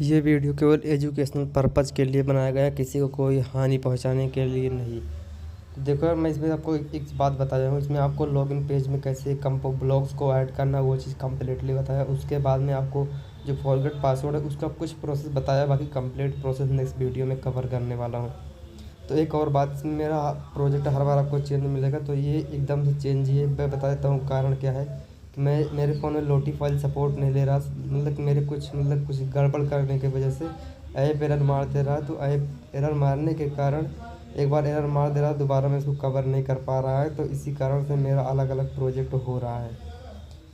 ये वीडियो केवल educational purpose के लिए बनाया गया है, किसी को कोई हानि पहुंचाने के लिए नहीं। तो देखो यार, मैं इसमें आपको एक बात बताया हूँ। इसमें आपको लॉगिन पेज में कैसे कंपो ब्लॉग्स को ऐड करना, वो चीज़ कम्प्लीटली बताया। उसके बाद में आपको जो फॉरगेट पासवर्ड है उसका कुछ प्रोसेस बताया, बाकी कंप्लीट प्रोसेस नेक्स्ट वीडियो में कवर करने वाला हूँ। तो एक और बात, इसमें मेरा प्रोजेक्ट हर बार आपको चेंज मिलेगा, तो ये एकदम से चेंज ही है। मैं बता देता हूँ कारण क्या है कि मेरे फ़ोन में लोटी फाइल सपोर्ट नहीं ले रहा, मतलब मेरे कुछ गड़बड़ करने की वजह से ऐप एरर मारते रहा। तो ऐप एरर मारने के कारण एक बार एरर मार दे रहा, दोबारा मैं इसको कवर नहीं कर पा रहा है। तो इसी कारण से मेरा अलग अलग प्रोजेक्ट हो रहा है,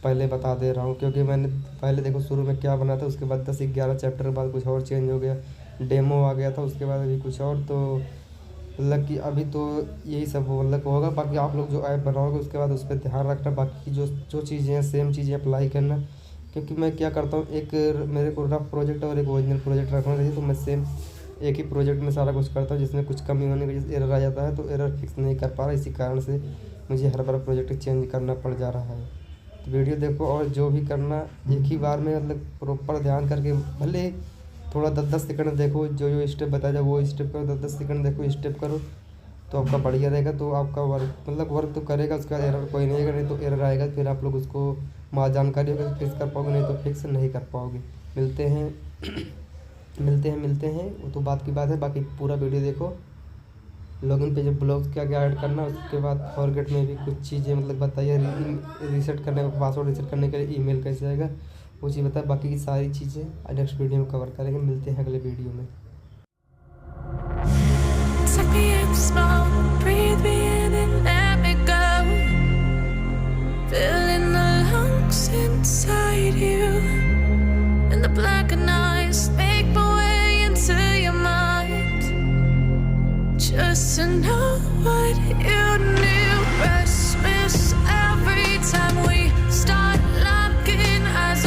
पहले बता दे रहा हूँ। क्योंकि मैंने पहले देखो शुरू में क्या बना था, उसके बाद 10-11 चैप्टर के बाद कुछ और चेंज हो गया, डेमो आ गया था, उसके बाद अभी कुछ और। तो मतलब कि अभी तो यही सब मतलब होगा। बाकी आप लोग जो ऐप बनाओगे उसके बाद उस पर ध्यान रखना, बाकी की जो चीज़ें हैं सेम चीज़ें अप्लाई करना। क्योंकि मैं क्या करता हूँ, एक मेरे को रफ प्रोजेक्ट और एक ओरिजिनल प्रोजेक्ट रखना चाहिए, तो मैं सेम एक ही प्रोजेक्ट में सारा कुछ करता हूँ। जिसमें कुछ कमी होने की वजह से एरर आ जाता है, तो एरर फिक्स नहीं कर पा रहा, इसी कारण से मुझे हर बार प्रोजेक्ट चेंज करना पड़ जा रहा है। तो वीडियो देखो और जो भी करना एक ही बार में मतलब प्रॉपर ध्यान करके, भले थोड़ा 10-10 सेकंड देखो, जो स्टेप बताया जाए वो स्टेप करो, 10-10 सेकंड देखो, स्टेप करो, तो आपका बढ़िया रहेगा। तो आपका वर्क तो करेगा, उसका एरर कोई नहीं आएगा। नहीं तो एरर आएगा, फिर आप लोग उसको जानकारी होगी तो फिक्स कर पाओगे, नहीं तो फिक्स नहीं कर पाओगे। मिलते हैं वो तो बात की बात है। बाकी पूरा वीडियो देखो, लॉगिन पे जब ब्लॉग्स क्या क्या ऐड करना, उसके बाद फॉरगेट में भी कुछ चीज़ें मतलब बताइए, रीसेट करने पासवर्ड रीसेट करने के लिए ईमेल कैसे आएगा, वो चीज़ बताए। बाकी की सारी चीज़ें नेक्स्ट वीडियो में कवर करेंगे। मिलते हैं अगले वीडियो में। Just to know what you knew. Restless every time we start locking eyes.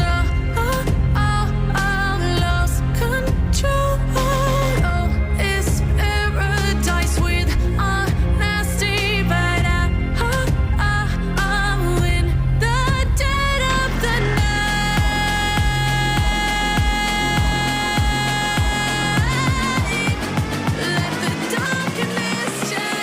Lost control. Oh, it's paradise with honesty, but I'm in the dead of the night. Let the darkness shine.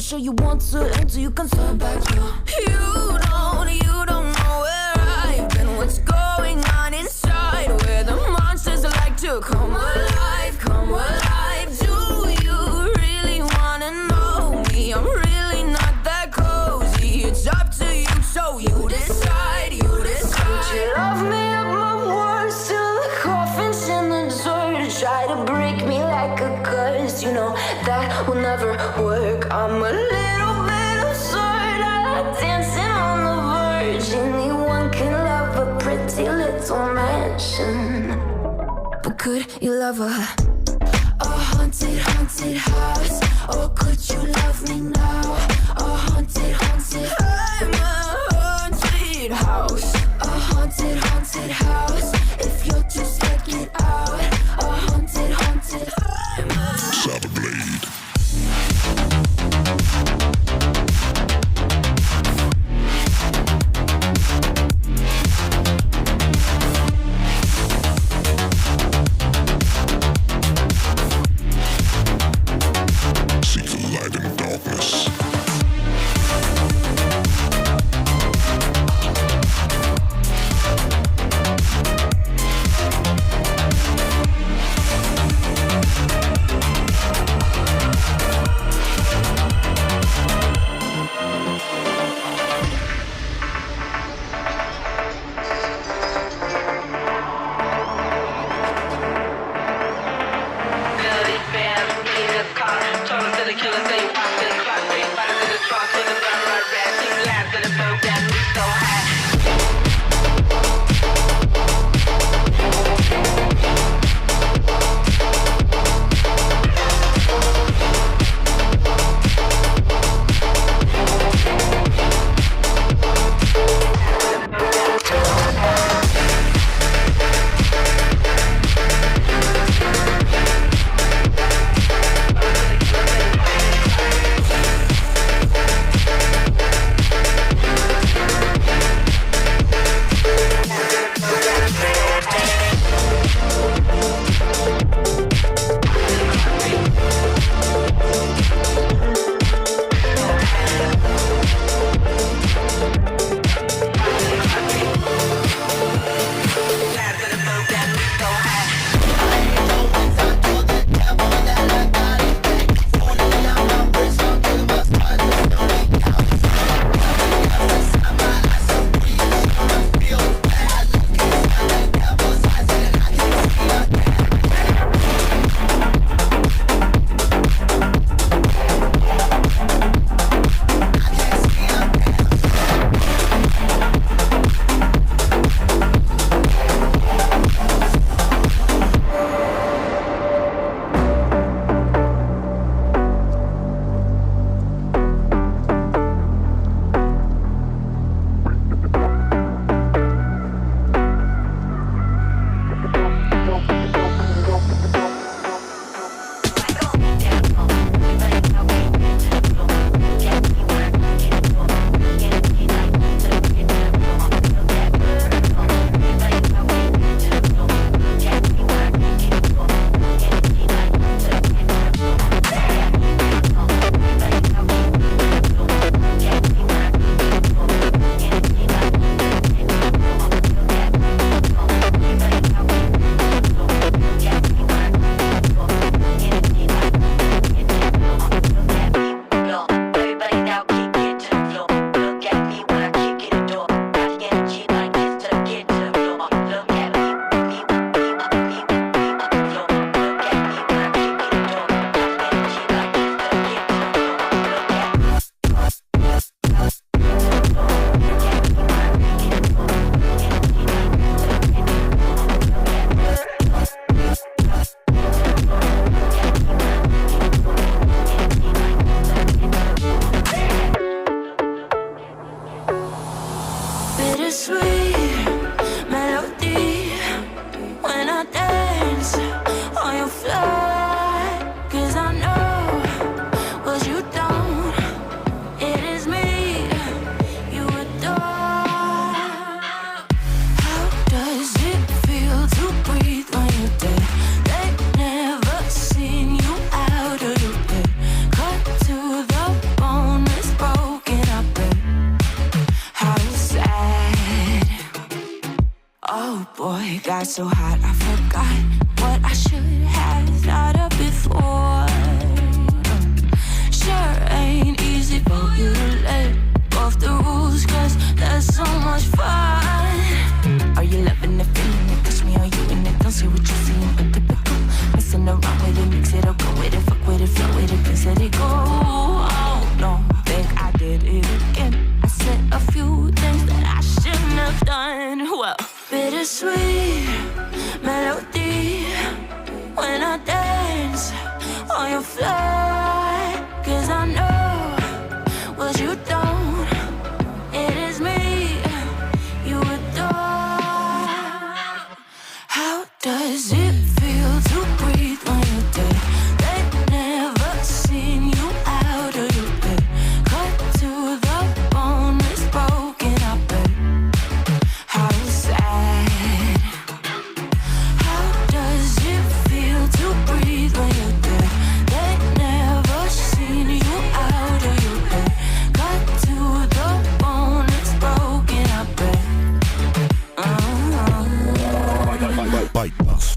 sure you want to until you can turn back. You don't know where I've been, what's going on inside, where the monsters like to come alive, come alive. Do you really wanna know me? I'm really not that cozy. It's up to you, so you decide, you decide. Would you love me at my worst till the coffin's in the dirt? Try to break me like a curse, you know that will never work. I'm a little bit absurd, I like dancing on the verge. Anyone can love a pretty little mansion, but could you love a haunted, haunted house? Or could you love me now? A haunted, haunted, I'm a haunted house. A haunted, haunted house. If you're too scared, get out. A haunted, haunted, I'm a blade. It got so hot, I forgot what I should have thought of before. Sure ain't easy for you to let go of the rules, cause that's so much fun. Are you loving the feeling? It touch me, are you in it? Don't see what you're seeing, but typical. Messing around with it, mix it up, go with it, fuck with it, flow with it, please let it go. Oh no, think I did it again. I said a few things that I shouldn't have done. Well, bittersweet melody when I dance on your floor, cause I know what you don't. It is me you adore. How does it feel to breathe when you're dead? They've never seen you out of your bed. Cut to the bone, it's broken, I bet. How sad. How does it feel to breathe when you're dead? They've never seen you out of your bed. Cut to the bone, it's broken, I bet. Bite us.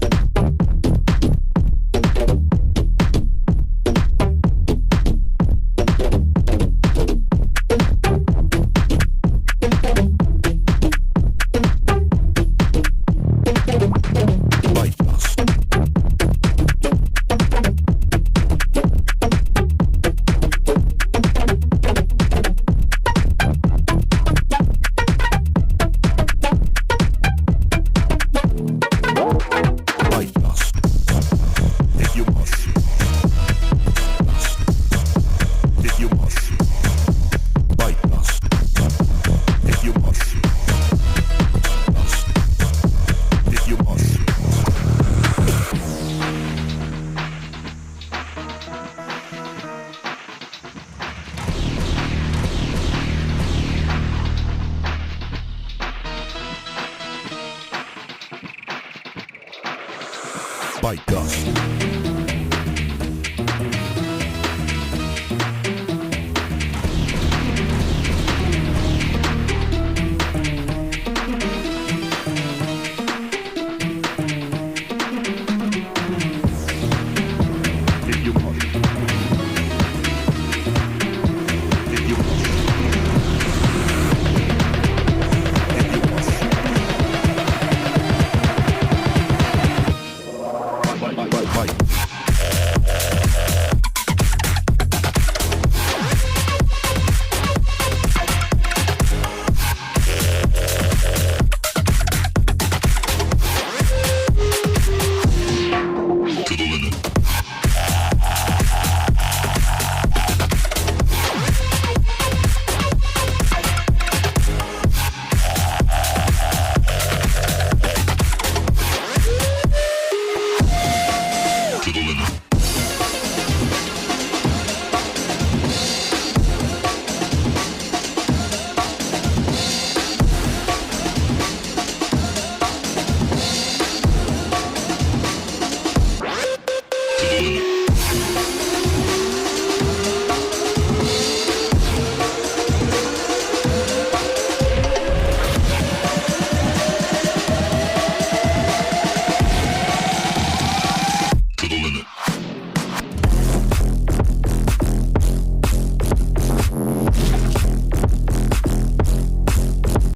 Bite us.